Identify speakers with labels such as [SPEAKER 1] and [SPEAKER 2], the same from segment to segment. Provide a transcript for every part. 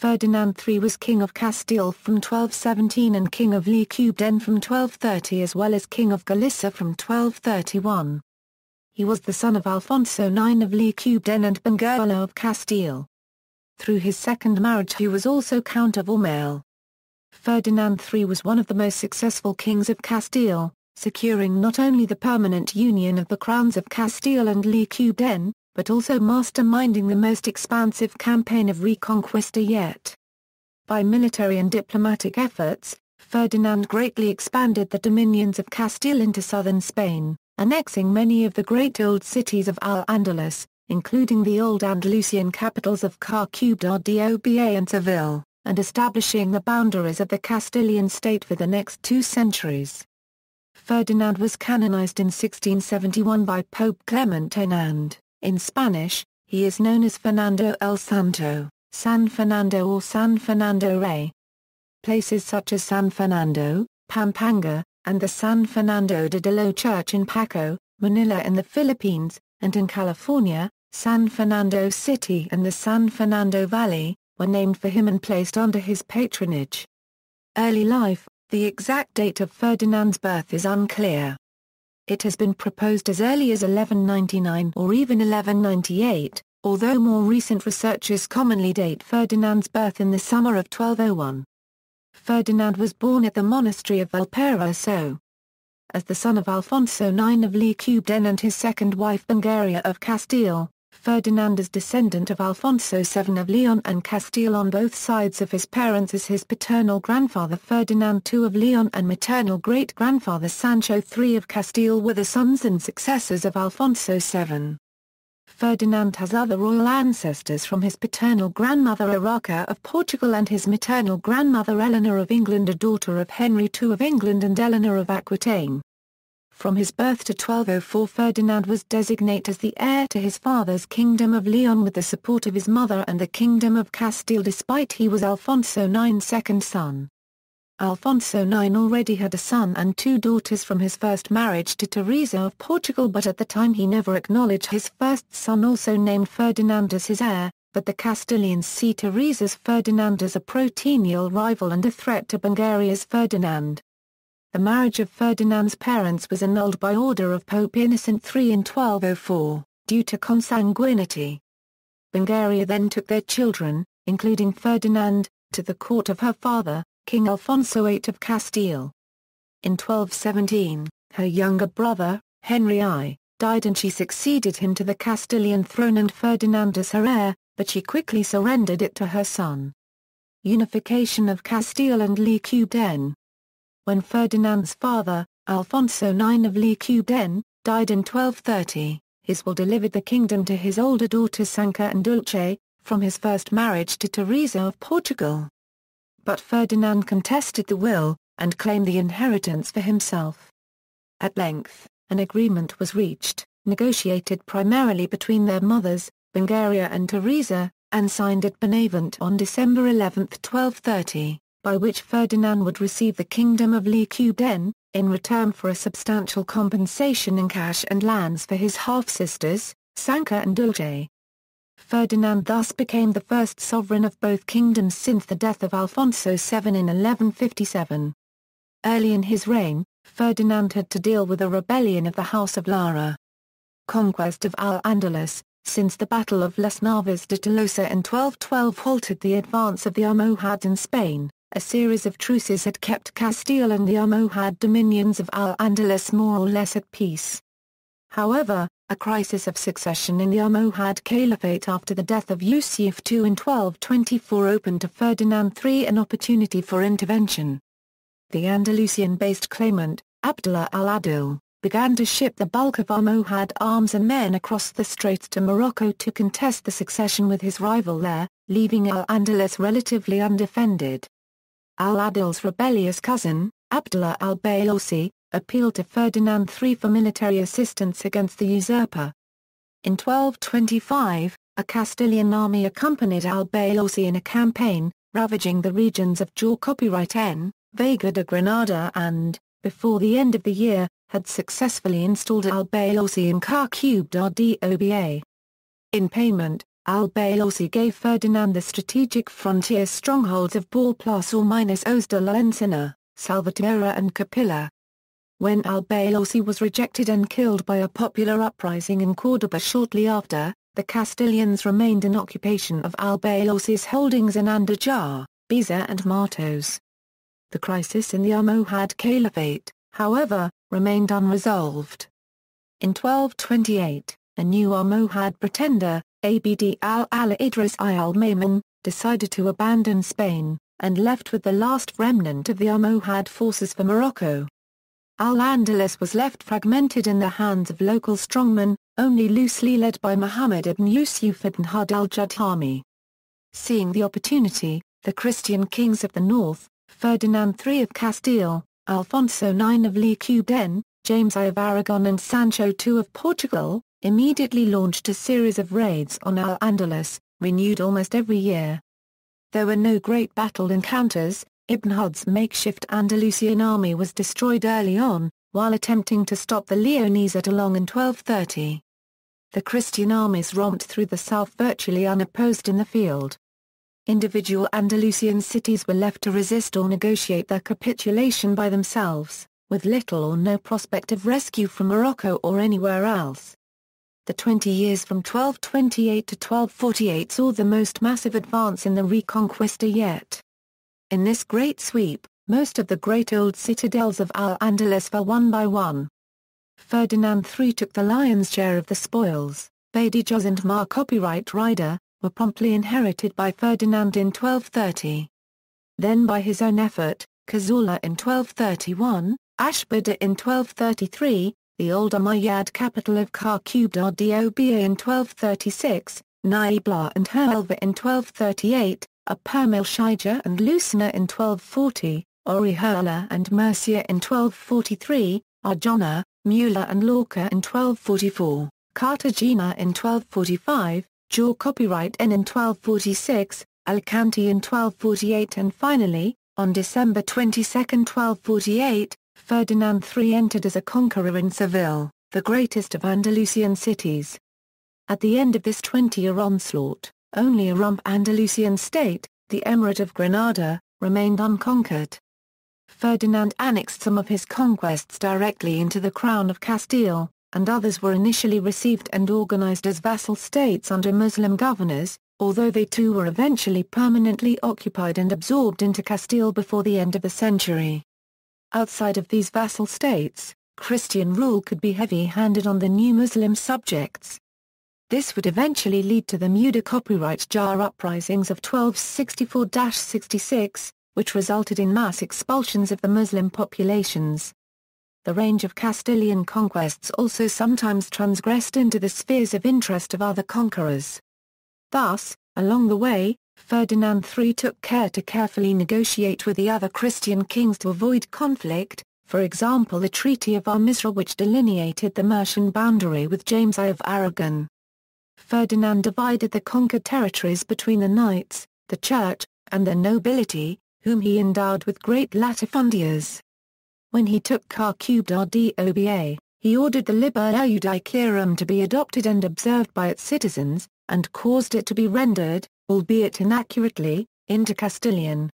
[SPEAKER 1] Ferdinand III was King of Castile from 1217 and King of León from 1230 as well as King of Galicia from 1231. He was the son of Alfonso IX of León and Berenguela of Castile. Through his second marriage he was also Count of Aumale. Ferdinand III was one of the most successful kings of Castile, securing not only the permanent union of the crowns of Castile and León, but also masterminding the most expansive campaign of Reconquista yet. By military and diplomatic efforts, Ferdinand greatly expanded the dominions of Castile into southern Spain, annexing many of the great old cities of al-Andalus, including the old Andalusian capitals of Córdoba and Seville, and establishing the boundaries of the Castilian state for the next 2 centuries. Ferdinand was canonized in 1671 by Pope Clement X and, in Spanish, he is known as Fernando el Santo, San Fernando or San Fernando Rey. Places such as San Fernando, Pampanga, and the San Fernando de Lo Church in Paco, Manila in the Philippines, and in California, San Fernando City and the San Fernando Valley, were named for him and placed under his patronage. Early life. The exact date of Ferdinand's birth is unclear. It has been proposed as early as 1199 or even 1198, although more recent researchers commonly date Ferdinand's birth in the summer of 1201. Ferdinand was born at the monastery of Valparaiso. As the son of Alfonso IX of León and his second wife Berenguela of Castile, Ferdinand is descendant of Alfonso VII of León and Castile on both sides of his parents as his paternal grandfather Ferdinand II of León and maternal great-grandfather Sancho III of Castile were the sons and successors of Alfonso VII. Ferdinand has other royal ancestors from his paternal grandmother Urraca of Portugal and his maternal grandmother Eleanor of England, a daughter of Henry II of England and Eleanor of Aquitaine. From his birth to 1204 Ferdinand was designated as the heir to his father's Kingdom of León with the support of his mother and the Kingdom of Castile despite he was Alfonso IX's second son. Alfonso IX already had a son and 2 daughters from his first marriage to Teresa of Portugal, but at the time he never acknowledged his first son, also named Ferdinand, as his heir, but the Castilians see Teresa's Ferdinand as a protenial rival and a threat to Berenguela's Ferdinand. The marriage of Ferdinand's parents was annulled by order of Pope Innocent III in 1204, due to consanguinity. Berenguela then took their children, including Ferdinand, to the court of her father, King Alfonso VIII of Castile. In 1217, her younger brother, Henry I, died and she succeeded him to the Castilian throne and Ferdinand as her heir, but she quickly surrendered it to her son. Unification of Castile and León. When Ferdinand's father, Alfonso IX of León, died in 1230, his will delivered the kingdom to his older daughters Sancha and Dulce, from his first marriage to Teresa of Portugal. But Ferdinand contested the will, and claimed the inheritance for himself. At length, an agreement was reached, negotiated primarily between their mothers, Berenguela and Teresa, and signed at Benavent on December 11, 1230. By which Ferdinand would receive the Kingdom of León, in return for a substantial compensation in cash and lands for his half-sisters, Sancha and Dulce. Ferdinand thus became the first sovereign of both kingdoms since the death of Alfonso VII in 1157. Early in his reign, Ferdinand had to deal with a rebellion of the House of Lara. Conquest of al-Andalus, since the Battle of Las Navas de Tolosa in 1212 halted the advance of the Almohad in Spain. A series of truces had kept Castile and the Almohad dominions of al-Andalus more or less at peace. However, a crisis of succession in the Almohad Caliphate after the death of Yusuf II in 1224 opened to Ferdinand III an opportunity for intervention. The Andalusian-based claimant, Abdullah al-Adil, began to ship the bulk of Almohad arms and men across the straits to Morocco to contest the succession with his rival there, leaving al-Andalus relatively undefended. Al-Adil's rebellious cousin, Abdullah al-Baylusi, appealed to Ferdinand III for military assistance against the usurper. In 1225, a Castilian army accompanied al-Baylusi in a campaign, ravaging the regions of Jaw copyright N, Vega de Granada and, before the end of the year, had successfully installed al-Baylusi in Córdoba. In payment, al-Andalus gave Ferdinand the strategic frontier strongholds of Bor plus or minus Os de la Encina, Salvatierra and Capilla. When al-Andalus was rejected and killed by a popular uprising in Córdoba shortly after, the Castilians remained in occupation of al-Andalus's holdings in Andajar, Baeza and Martos. The crisis in the Almohad Caliphate, however, remained unresolved. In 1228, a new Almohad pretender, Abd al-Idris I al-Maimun, decided to abandon Spain, and left with the last remnant of the Almohad forces for Morocco. Al-Andalus was left fragmented in the hands of local strongmen, only loosely led by Muhammad ibn Yusuf ibn Hud al-Judhami. Seeing the opportunity, the Christian kings of the north, Ferdinand III of Castile, Alfonso IX of León, James I of Aragon and Sancho II of Portugal, immediately launched a series of raids on Al-Andalus, renewed almost every year. There were no great battle encounters. Ibn Hud's makeshift Andalusian army was destroyed early on, while attempting to stop the Leonese at Along in 1230. The Christian armies romped through the south virtually unopposed in the field. Individual Andalusian cities were left to resist or negotiate their capitulation by themselves, with little or no prospect of rescue from Morocco or anywhere else. The 20 years from 1228 to 1248 saw the most massive advance in the Reconquista yet. In this great sweep, most of the great old citadels of Al-Andalus fell one by one. Ferdinand III took the lion's share of the spoils. Badajoz and Mar copyright rider, were promptly inherited by Ferdinand in 1230. Then by his own effort, Cazorla in 1231, Ashbada in 1233, the old Umayyad capital of Cordoba in 1236, Naibla and Huelva in 1238, Permil Shija and Lucena in 1240, Orihuela and Murcia in 1243, Arjona, Mula and Lorca in 1244, Cartagena in 1245, Jaw copyright in 1246, Alicante in 1248 and finally, on December 22, 1248, Ferdinand III entered as a conqueror in Seville, the greatest of Andalusian cities. At the end of this 20-year onslaught, only a rump Andalusian state, the Emirate of Granada, remained unconquered. Ferdinand annexed some of his conquests directly into the Crown of Castile, and others were initially received and organized as vassal states under Muslim governors, although they too were eventually permanently occupied and absorbed into Castile before the end of the century. Outside of these vassal states, Christian rule could be heavy-handed on the new Muslim subjects. This would eventually lead to the Muda copyright jar uprisings of 1264-66, which resulted in mass expulsions of the Muslim populations. The range of Castilian conquests also sometimes transgressed into the spheres of interest of other conquerors. Thus, along the way, Ferdinand III took care to carefully negotiate with the other Christian kings to avoid conflict, for example the Treaty of Almizra which delineated the Mercian boundary with James I of Aragon. Ferdinand divided the conquered territories between the knights, the church, and the nobility, whom he endowed with great latifundias. When he took Cordoba, he ordered the Liber Judicarum to be adopted and observed by its citizens, and caused it to be rendered, albeit inaccurately, into Castilian.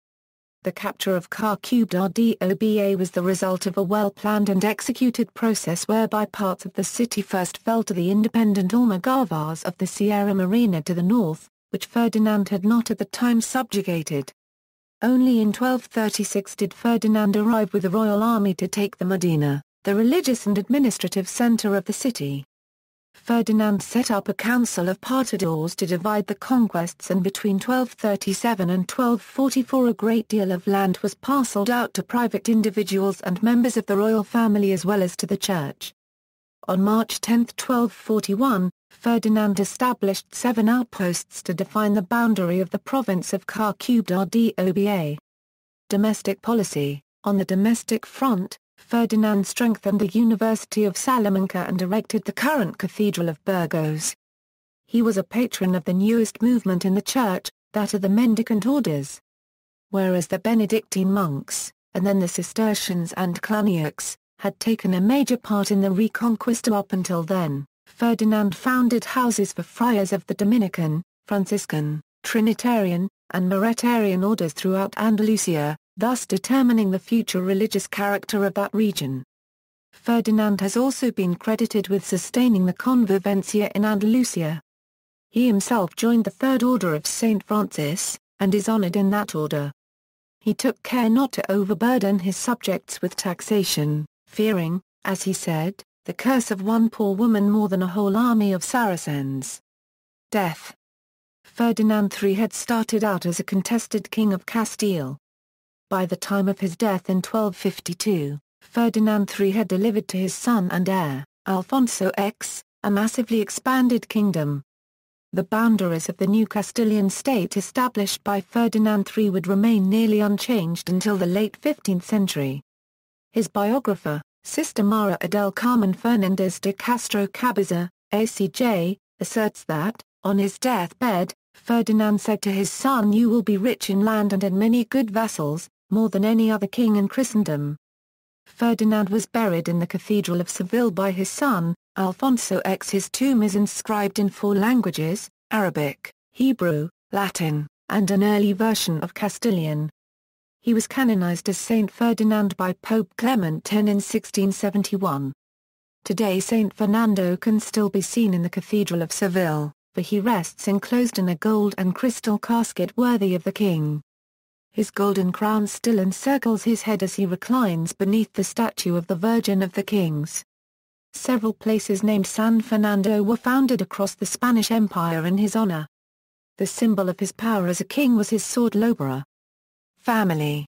[SPEAKER 1] The capture of Cordoba was the result of a well-planned and executed process whereby parts of the city first fell to the independent Almogavars of the Sierra Morena to the north, which Ferdinand had not at the time subjugated. Only in 1236 did Ferdinand arrive with a royal army to take the Medina, the religious and administrative center of the city. Ferdinand set up a council of partidores to divide the conquests, and between 1237 and 1244 a great deal of land was parceled out to private individuals and members of the royal family as well as to the church. On March 10, 1241, Ferdinand established 7 outposts to define the boundary of the province of Cordoba. Domestic policy. On the domestic front, Ferdinand strengthened the University of Salamanca and erected the current Cathedral of Burgos. He was a patron of the newest movement in the Church, that of the Mendicant orders. Whereas the Benedictine monks, and then the Cistercians and Cluniacs, had taken a major part in the Reconquista up until then, Ferdinand founded houses for friars of the Dominican, Franciscan, Trinitarian, and Moratorian orders throughout Andalusia, thus determining the future religious character of that region. Ferdinand has also been credited with sustaining the convivencia in Andalusia. He himself joined the Third Order of St. Francis, and is honored in that order. He took care not to overburden his subjects with taxation, fearing, as he said, the curse of one poor woman more than a whole army of Saracens. Death. Ferdinand III had started out as a contested King of Castile. By the time of his death in 1252, Ferdinand III had delivered to his son and heir, Alfonso X, a massively expanded kingdom. The boundaries of the new Castilian state established by Ferdinand III would remain nearly unchanged until the late 15th century. His biographer, Sister Mara del Carmen Fernández de Castro Cabeza, ACJ, asserts that, on his deathbed, Ferdinand said to his son, "You will be rich in land and in many good vassals, more than any other king in Christendom." Ferdinand was buried in the Cathedral of Seville by his son, Alfonso X. His tomb is inscribed in 4 languages, Arabic, Hebrew, Latin, and an early version of Castilian. He was canonized as Saint Ferdinand by Pope Clement X in 1671. Today Saint Fernando can still be seen in the Cathedral of Seville, for he rests enclosed in a gold and crystal casket worthy of the king. His golden crown still encircles his head as he reclines beneath the statue of the Virgin of the Kings. Several places named San Fernando were founded across the Spanish Empire in his honor. The symbol of his power as a king was his sword lobra. Family.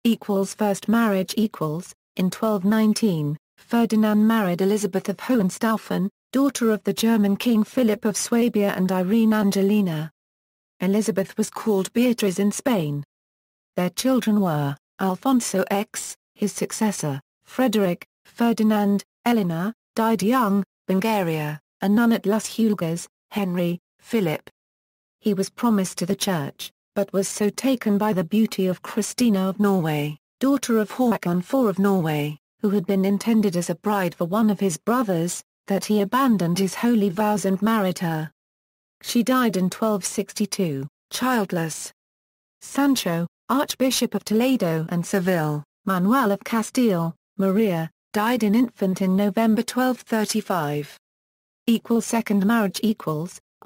[SPEAKER 1] First marriage. In 1219, Ferdinand married Elizabeth of Hohenstaufen, daughter of the German King Philip of Swabia and Irene Angelina. Elizabeth was called Beatriz in Spain. Their children were, Alfonso X, his successor, Frederick, Ferdinand, Eleanor, died young, Berenguela, a nun at Las Hulgas, Henry, Philip. He was promised to the church, but was so taken by the beauty of Christina of Norway, daughter of Håkon IV of Norway, who had been intended as a bride for one of his brothers, that he abandoned his holy vows and married her. She died in 1262, childless. Sancho, Archbishop of Toledo and Seville, Manuel of Castile, Maria, died an infant in November 1235. Second marriage.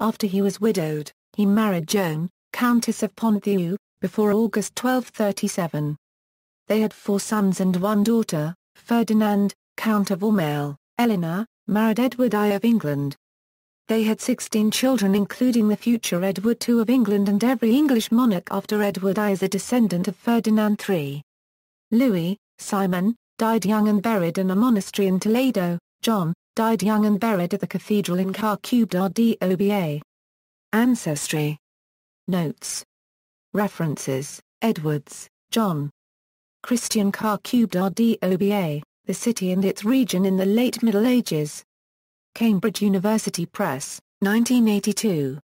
[SPEAKER 1] After he was widowed, he married Joan, Countess of Ponthieu, before August 1237. They had 4 sons and 1 daughter. Ferdinand, Count of Aumale, Eleanor, married Edward I of England. They had 16 children including the future Edward II of England, and every English monarch after Edward I is a descendant of Ferdinand III. Louis, Simon, died young and buried in a monastery in Toledo. John, died young and buried at the cathedral in Córdoba. Ancestry. Notes. References: Edwards, John. Christian Córdoba, the city and its region in the late Middle Ages. Cambridge University Press, 1982.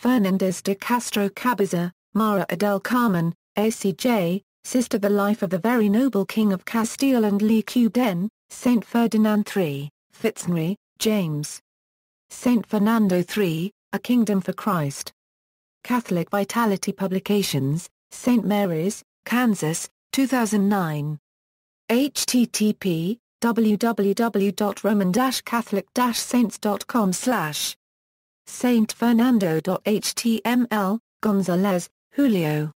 [SPEAKER 1] Fernández de Castro Cabeza, Mara del Carmen, ACJ, Sister. The Life of the Very Noble King of Castile and León, Saint Ferdinand III, Fitzhenry, James. Saint Fernando III, A Kingdom for Christ. Catholic Vitality Publications, St. Mary's, Kansas, 2009. http www.roman-catholic-saints.com/ saintfernando.html, Gonzalez, Julio.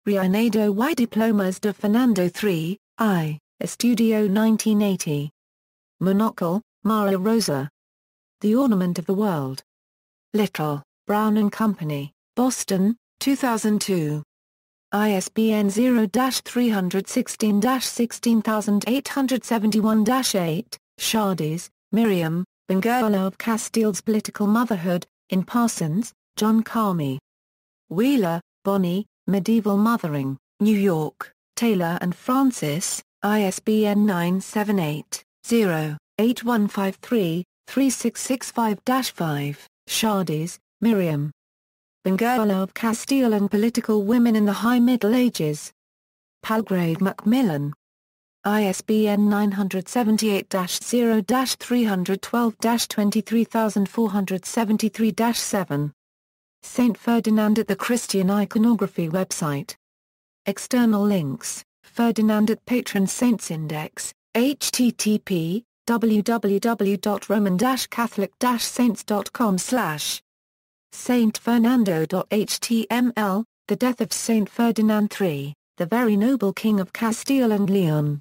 [SPEAKER 1] Reinado y Diplomas de Fernando III, I, Estudio 1980. Monocle, Mara Rosa. The Ornament of the World. Little, Brown and Company, Boston, 2002. ISBN 0-316-16871-8, Chardes, Miriam, Berenguela of Castile's Political Motherhood, in Parsons, John Carmy. Wheeler, Bonnie, Medieval Mothering, New York, Taylor and Francis, ISBN 978-0-8153-3665-5, Chardes, Miriam. Berenguela of Castile and Political Women in the High Middle Ages. Palgrave Macmillan. ISBN 978-0-312-23473-7. Saint Ferdinand at the Christian Iconography website. External links: Ferdinand at Patron Saints Index, http www.roman-catholic-saints.com saintfernando.html, The Death of Saint Ferdinand III, the Very Noble King of Castile and León.